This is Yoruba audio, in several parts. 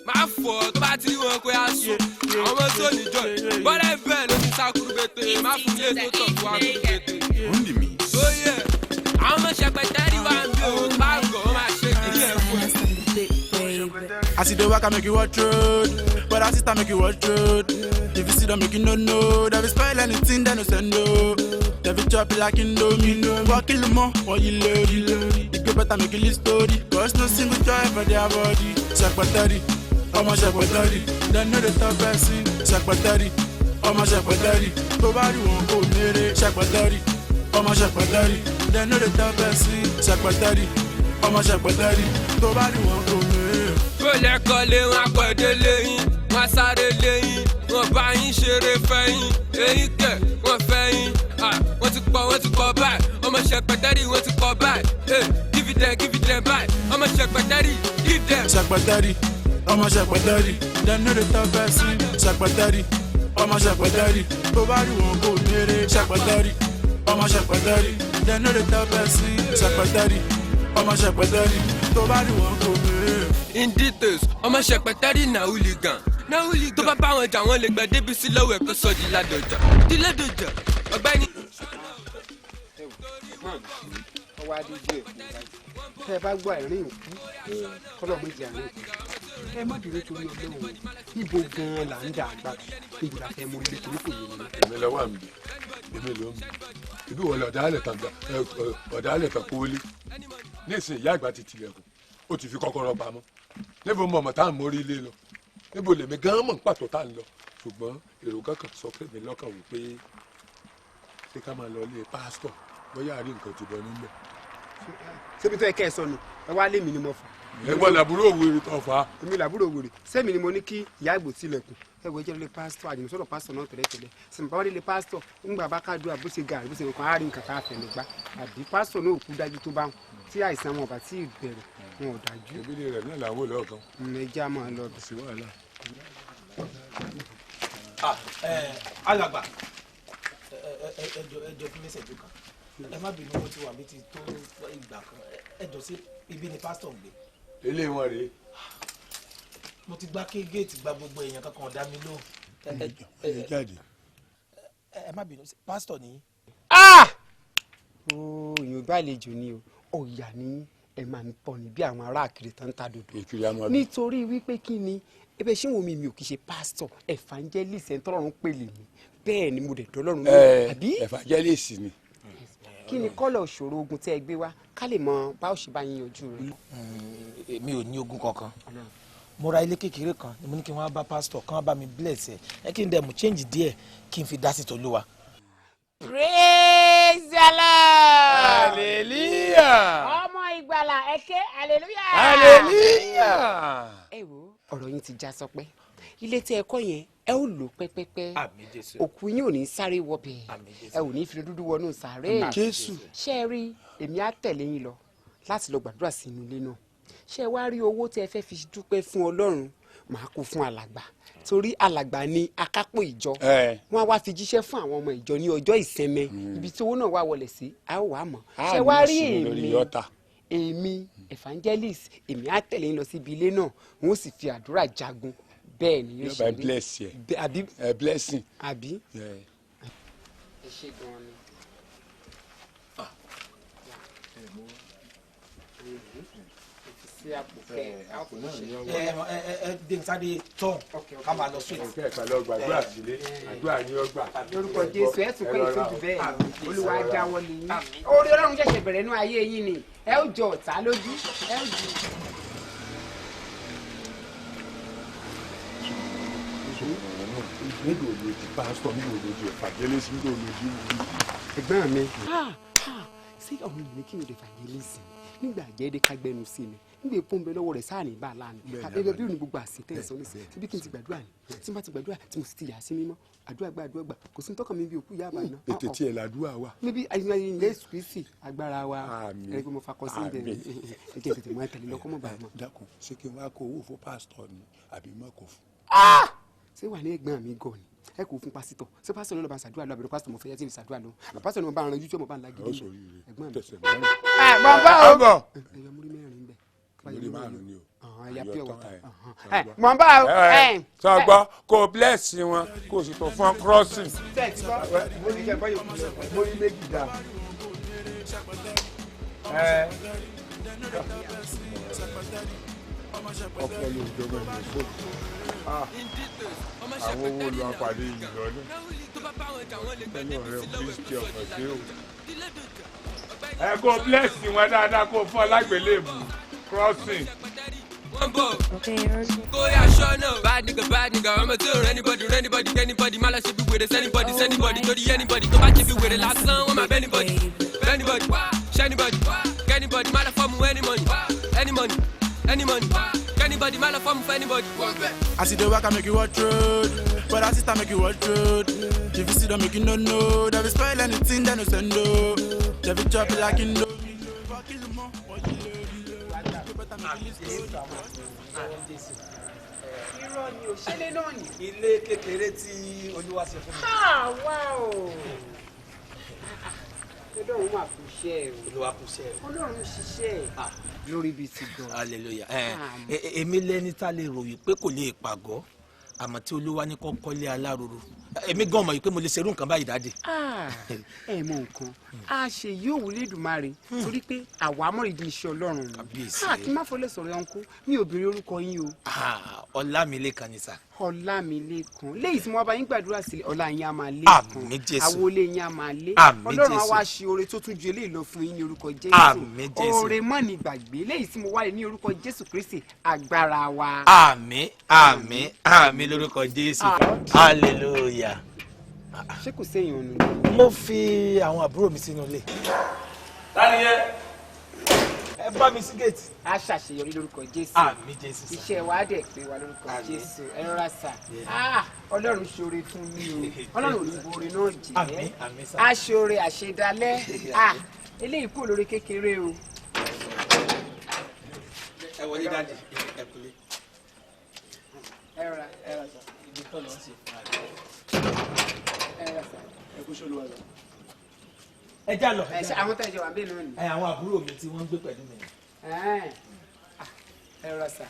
máa fọ̀ tó bá ti wọn kó yá sùn àwọn tó níjọ bọ́lá bẹ́ẹ̀ ló ti sá kúrúbẹ̀tẹ̀ má fún ilé tó tọ̀ fún wa kúrúbẹ̀tẹ̀. ó yẹ àwọn ọmọ Sepeteri wà ń bí òun bá gọ̀ ọ́ máa ṣe kí ẹ̀ fún ẹ. I see the work I make you watch road, but I sister make you watch road. If you see them make you no know, they will spoil anything they no send no. They will chop like Indomie, walk kill them more, or you load. The go better make you list story, cause no single joy for their body. Sepeteri, oh my Sepeteri, they know the top person. Sepeteri, oh my Sepeteri, nobody won't go near it. Sepeteri, oh my Sepeteri, they know the top person. Sepeteri, oh my Sepeteri, nobody won't go near it. Bọ́lẹ̀ kọ́lé wọn àpẹ̀dé lẹ́yìn, wọn sáré lẹ́yìn, wọn bá yín ṣeré fẹ́yìn, èyí kẹ̀ wọ́n fẹ́yìn, wọ́n ti pọ̀ báyìí, ọmọ Sepeteri wọ́n ti pọ̀ báyìí, give them báyìí, ọmọ Sepeteri, give them. Sepeteri, ọmọ Sepeteri, dem no dey tell person. Sepeteri, ọmọ Sepeteri, tó bá rí wọn kò nírè. Sepeteri, ọmọ Sepeteri, dem no dey tell person. Sepeteri, ọmọ Sepeteri, tó bá rí wọn kò nírè. In details, ọmọ Sepeteri na hooligan. Tó bá bá wọn jà wọ́n lè gbẹ débi sí lọ́wọ́ ẹ̀kọ́ sọ di ládọjà. Ọ̀gbẹ́ni. ọwọ́ adéjú ẹ̀ tẹ́ ẹ bá gbọ́ àìrìn òkú kọ́lọ̀ méjì àárín òkú ẹ má dúró torí Ọlọ́run ibo gan-an là ń dà àgbà níbi la fẹ́ mú ilé torí kò yé mi. èmi lọ́wọ́ mi èmi ló ń mi ibi wọlé ọ̀dàlẹ̀ kan kówólé ní ìsìn ìyá àgbà ti tilẹ̀kùn ó ti fi kọ́kọ́rọ́ pamọ́ níbo mọ̀ mọ̀ tá à ń mórí ilé lọ níbo lèmi gan-an mọ̀ pàtó tá à ń lọ ṣùgbọ́n èrò kankan sọ pé mi lọ́kàn wò pé ṣé ká máa lọ ilé pásítọ̀ bóyá àrí nǹkan ti bọ̀ nílẹ̀. ṣébi tó yẹ kẹ́ ẹ sọnù ẹ wá lé mi ni mo fà. ẹ̀gbọ́n làbúrò òwúrò tó fà á. èmi làbúrò òwúrò sẹ́mi ni mo ní kí ìyá àgbò tilẹ̀kùn ẹ wọ ẹjẹ́ lé pásítọ̀ àjùmọ̀sọ́dọ̀ pásítọ̀ náà tẹ́lẹ̀tẹ́lẹ̀ sẹ́mi bá wà lé pásítọ̀ ńgbà bá káàdùn àbó ṣe gàrí bó ṣe nǹkan àárín nǹkan káfẹ́ ló gbá àbí pásítọ̀ náà òkú dájú tó bá wọn tí àìsàn wọn ò bá tí ì bẹ̀rẹ̀ wọn ò dájú. ìbílẹ̀ rẹ̀ náà làwọn olè ọ̀kan. ẹja máa lọ bẹ̀. sí wàhálà. alàgbà ẹjọ fún mẹsẹ̀jù kan ẹ má bínú wọn ti wà mí ti tó ìgbà kan ẹjọ sí ibi ni pásítọ̀ ń gbé. ilé wọn rèé. mo ti gbá géètì gba gbogbo èèyàn kankan ọ̀dá mi lóhùn. ẹ jáde. ẹ má bínú pásítọ̀ nìyí. òyìnbó àlejò ni o ọ̀yà ni ẹ máa ń pọ̀ ní bí àwọn ará àkìrì tán ń ta dòdò nítorí wípé kí ni ebe ṣé wọn mi ò kì í ṣe pásítọ̀ evangelist ẹ̀ ń tọrọrùn pèlè mi bẹ́ẹ̀ ni mo dẹ̀ dọ́lọ́run lórí àbí. evangelist ni. kí ni kọ́lọ̀ òṣòro ogun tẹ́ ẹ gbé wá ká lè mọ bá ó ṣe bá yín yanjú rẹ̀. mi ò ní ogun kankan mo ra ilé kékeré kan ni mo ní kí wọ́n bá pásítọ̀ kí wọ́n bá mi bless ẹ kí n dẹ̀ mú change díẹ̀ kí n fi dá sí tòlúwa. Praise the Lord. Hallelujah. Ọmọ ìgbàlà ẹ̀kẹ́ hallelujah. Hallelujah. ẹ wo ọ̀rọ̀ yín ti já sọpẹ́ ilé tí ẹ kọ́ yẹn ẹ ó lò pẹ́pẹ́pẹ́ Àmín Jésù. òkú yín ò ní sáré wọbẹ̀ Àmín Jésù. ẹ ò ní fi dúdú wọnú sàárè Jésù. ṣé ẹ rí èmi á tẹ̀lé yín lọ láti lọ gbàdúrà sínú ilé náà ṣé ẹ wá rí owó tí ẹ fẹ́ fi dúpẹ́ fún Ọlọ́run màá kó fún alàgbà torí alàgbà ni akápò ìjọ wọn á wá fi jíṣẹ́ fún àwọn ọmọ ìjọ ní ọjọ́ ìsinmi ibi tí owó náà wá wọlé sí a ó wà mọ̀ ṣé wá rí èmi evangelist èmi á tẹ̀lé yín lọ síbi ilé náà wọn ó sì fi àdúrà jagun bẹ́ẹ̀ ni yóò ṣe rí àbí blessing àbí ẹ ṣe gan-an ni. dèntàdé tán ká máa lọ sóòtù. kẹ́ẹ̀kan lọ gbàdúrà sílé àdúrà ní ọgbà. lórúkọ Jésù ẹ tún pé ìtọ́jú bẹ́ẹ̀ Olúwa jáwọ́ lé yín orí Ọlọ́run ṣẹ̀ṣẹ̀ bẹ̀rẹ̀ nínú ayé yín ni ẹ ó jọ ọ̀tá lójú ẹ ó jù. nígbà òye ti pásítọ̀ nígbà òye ti evangelist nígbà òye ti wù. ẹ̀gbọ́n mi ṣé ọmọ ìlú ní kí n ò lè evangelist nígbà jẹ́ẹ́dẹ́ kágbẹ́nu sí mi nígbà èpo ń bẹ lọ́wọ́ rẹ̀ sáà ní bá a láàánú abẹ́bẹ́ bí òní gbogbo àṣetẹ́ ẹ̀sọ́ ní sẹ́yìn síbi kí n ti gbàdúrà ní tí n bá ti gbàdúrà tí mo sì ti yà sí mímọ́ àdúrà gbà kò sí tọ́kàn mi bí òkú yá àbá náà. ètè tí ẹ̀ làdúrà wà. níbi ayélujára Jésù Kristi agbára wa ẹni pé mo fakọ sí ibẹ̀ ẹ̀jẹ̀ tètè mọ́ ẹ̀tẹ̀lẹ́ lọ́kọ́ mọ́ bàá mọ́. dákun ṣé kí n wá kó owó fún pásítọ̀ ni àbí má kó fún. ṣé wà ní ẹ̀gbọ́n mi gan ni ẹ kò fún pásítọ̀ ṣé pásítọ̀ ló lọ bá ń ṣàdúrà lọ àbẹ̀rẹ̀ pásítọ̀ mo fẹ́ yẹ tí ì ṣàdúrà lọ pásítọ̀ ni mo bá ń ranjú tí mo bá ń la gidi ẹ̀gbọ́n mi. tẹsẹ̀ mẹ́rin. bàbá o ẹ̀yọ múrí mẹ́rin bẹ̀ lórí márùn ni o. mọ̀ n bá o. sọ gbọ́ kó o bless wọn kó o sì tó fún crossing. mo ní kẹ́ báyọ̀ mo ní méjì dá. ọpọlọ ìjọba ìgbésò àwọn owó lu apàdé yìí lọ́dún pẹ̀lú ọ̀rẹ́ kristi ọ̀pọ̀ sí o. ẹ kó bless wọn dáadáa kó fún ọlágbélébù crossing. Go ya show no bad nigga. I'ma tell anybody, man, I should be with us. Anybody, to the anybody. Go back if you with the last song, I'm a anybody, anybody, man, I form any money, anybody, man, I form for anybody. I see the work I make you watch road, but I sister make you watch road. If you see them make you no know, they will spoil anything they no send no. They will chop like you know. irọ́ ni òṣèlè náà ni. ilé kékeré tí olúwa ṣe fún mi. wá o. ọlọ́run máa kú iṣẹ́ ẹ̀ o. olúwa kú iṣẹ́ ẹ̀ o. ọlọ́run ṣiṣẹ́ ẹ̀. lórí bíi ti gan. hallelujah. èmi lẹni tá lè ròyìn pé kò lè pàgọ́ àmọ́ tí olúwa ní kọ́kọ́ lé aláròrò èmi gan mọ̀ yìí pé mo lè ṣerú nǹkan báyìí dáde. ẹ mọ nǹkan a ṣe yóò wúlé Èdùmàrè torí pé àwa amọ̀rìndín iṣẹ́ ọlọ́run ni kí n má fọlẹ́ sọ̀rọ̀ ẹ̀hún kó mi ò béèrè orúkọ yín o. Ọlámilékan ni sà. Ọlámilékan lẹ́yìn tí mo bá yín gbàdúrà sílẹ̀ ọlá yín á máa lé kan àwọlé yín á máa lé ọlọ́run á wá ṣe oore tó tún ju eléyìí lọ fún yín ní orúkọ Jésù oore mọ́ ní gbàgbé lẹ́yìn tí mo wáyé ní orúkọ Jésù Kristi agbára wa. Àmín lórúkọ Jésù hallelujah. ṣé kò séyìn ọ̀nà. mo fi àwọn àbúrò mi sínú ilé. tani yẹn ẹ bá mi sí gate. a ṣàṣeyọrí lórúkọ Jésù. àmín Jésù. iṣẹ́ wa dẹ̀ pé wa lórúkọ Jésù ẹ rọra sà. ọlọ́run ṣoore fún mi o ọlọ́run ò ní boore náà jẹ́. àmín sà. aṣoore àṣedalẹ́ eléyìí kò lórí kékeré o. ẹ wọlé dáàdì ẹ kúlé. ẹ rọra sà. ibi tó lọ sí fún wa. ẹ rọra sà. ẹ kú ṣolúwa lọ. ẹ já lọ. àwọn tó ń jẹ wà bẹ́ẹ̀ náà ni. àwọn àbúrò mi tí wọ́n ń gbé pẹ̀lú mi. ẹ rọra sà.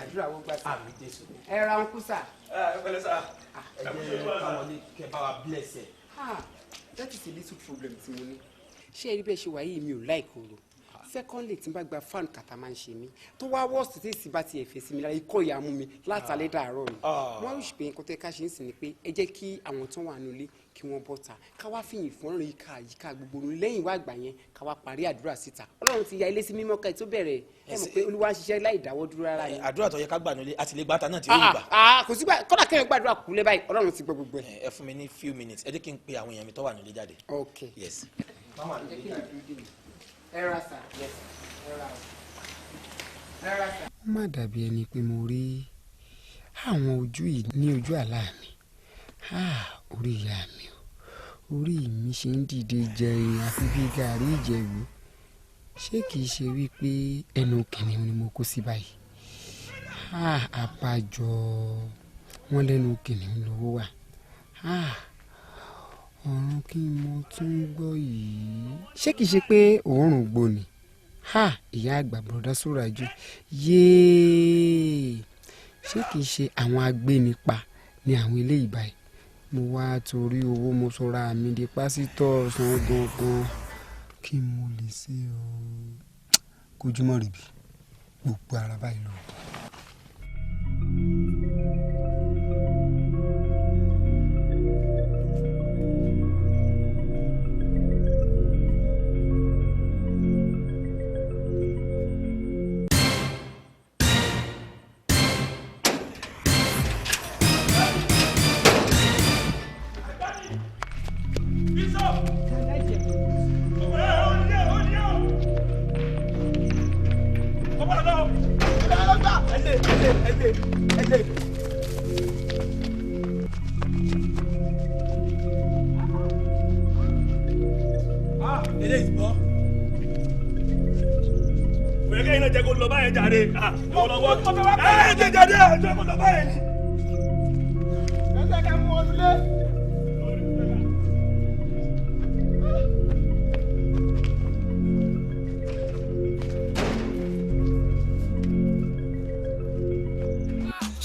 àdúrà wọn gbà sà. àmín Jésù. ẹ ra wọn kú sà. ẹ pẹ̀lẹ́ sà. ẹ jẹ́ káwọn lè kẹ́ bá wa bless ẹ. that is a little problem tí mo ní. ṣé ẹ rí bẹ́ẹ̀ ṣe wáyé mi ò láìkòrò secondly tí n bá gba fan kàtà máa ń ṣe mí tó wá wọ́ọ̀sì tí èsì bá ti ẹ̀fẹ̀ sí mi lára ikọ́ ìyá mú mi látàlẹ́ dàárọ̀ ni wọ́n ń ṣùpẹ́ nǹkan tó yẹ ká ṣe ń sìn ni pé ẹ jẹ́ kí àwọn tó wà nílé kí wọ́n bọ́ta ká wá fìyìn fún ọ̀rọ̀ yíká gbogbo ní lẹ́yìn wá àgbà yẹn ká wá parí àdúrà síta ọlọ́run ti ya ilé sí mímọ́ ká ẹ tó bẹ̀rẹ̀ ẹ mọ̀ pé olúwa ń ṣiṣẹ́ láì dáwọ́ dúró rárá yẹn. àdúrà tó yẹ ká gbà nílé àti lè gbàtà náà tí ó yìí gbà. kò sí kọ́dà kẹ́yìn gbàdúrà kúlẹ̀ báyìí ọlọ́run ti gbọ́ gbogbo ẹ̀. ẹ fún mi ní few minutes ẹ jẹ́ kí n pe àwọn èèyàn mi tó wà nílé jáde. ok yes. ẹ ra sà. ó má dàbí ẹni pé mo rí àwọn ojú yìí ní ojú àlá mi orí ìyá mi o orí mi ṣe ń dìde jẹrin àfi bí gàrí ìjẹ̀bú ṣé kìí ṣe wípé ẹnu kìnìún ni mo kó sí báyìí àbájọ wọn lẹ́nu kìnìún lówó wà ọ̀run kí mo tún gbọ́ yìí ṣé kìí ṣe pé òórùn gbóni ìyá àgbà bọ̀dá Sóràjú yéé ṣé kìí ṣe àwọn agbénipa ní àwọn eléyìí báyìí mo wá torí owó mo sọra mi di pásítọ̀ san gangan kí mo lè ṣe o kojúmọ́ rèébi gbogbo ara báyìí lọ.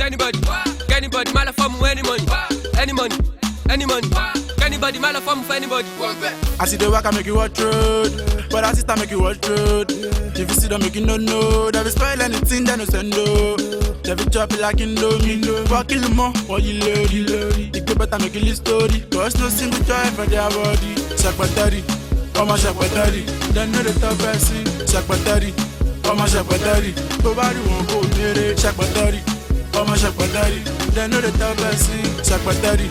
anybody. Anybody, my love for me, any money. Any money, any money. Anybody, my love for me for anybody. I see the work, I make you watch road. But I sister make you watch road. If you see them make you no know. They will spoil anything, they no send no. They will chop it like Indomie. Walk kill more, what you lady. The good better make you live story. Cause no single joy for their body. Sepeteri, oh my Sepeteri. They know the top person. Sepeteri, oh my Sepeteri. Nobody won't go near it. Sepeteri, oh my Sepeteri. They know the top person. Sepeteri,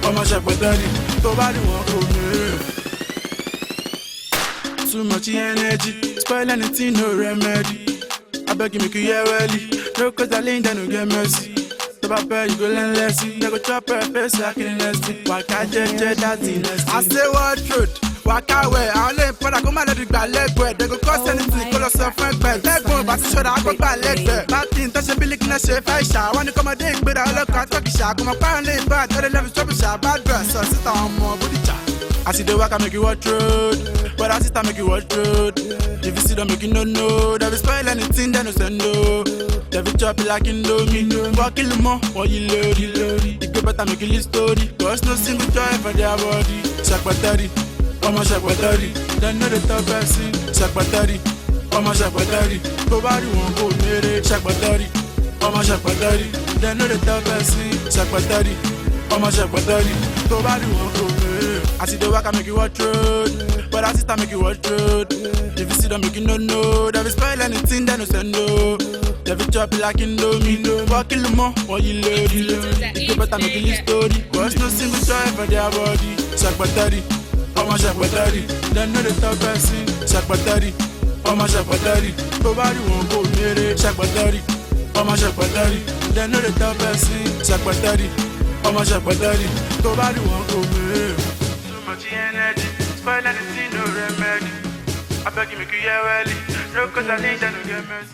oh my Sepeteri. Nobody won't go near it. Too much energy, spoil anything, no remedy. I beg you make you hear early. No cause I lean down, no get mercy. So I pay you go learn less. They go chop her face like in the why can't you that's in I say what truth, walk away. I only put a come out of the leg where they go cost anything, call us a friend bed. Leg bone, but show that I go back leg bed. Bad thing, touch a billion in a safe I want to come a day, but I look at talk shot. Come apparently bad, tell the level trouble shot, bad dress. So sit down more booty chat. I see the work, I make you watch road. But I sister make you watch road. If you see them make you no know. They will spoil anything, they no send no. They will chop it like Indomie. Walk kill more, what you lady. The good better make you live story. Cause no single joy for their body. Sepeteri, oh my Sepeteri. They know the top person. Sepeteri, oh my Sepeteri. Nobody won't go near it. Sepeteri, oh my Sepeteri. They know the top person. Sepeteri, oh my Sepeteri. Nobody won't go near it. I see the work, I make you watch road. But I sister make you watch road. If you see them make you no know. They will spoil anything, they no send no. They will chop it like Indomie. Walk kill more, what you lady. The good better make you live story. Cause no single joy for their body. Sepeteri, oh my Sepeteri. They know the top person. Sepeteri, oh my Sepeteri. Nobody won't go near it. Sepeteri, oh my Sepeteri. They know the top person. Sepeteri, oh my Sepeteri. Nobody won't go near it. Energy, spoil anything, no remedy. I beg you make you hear early. No cause I need that no get mercy.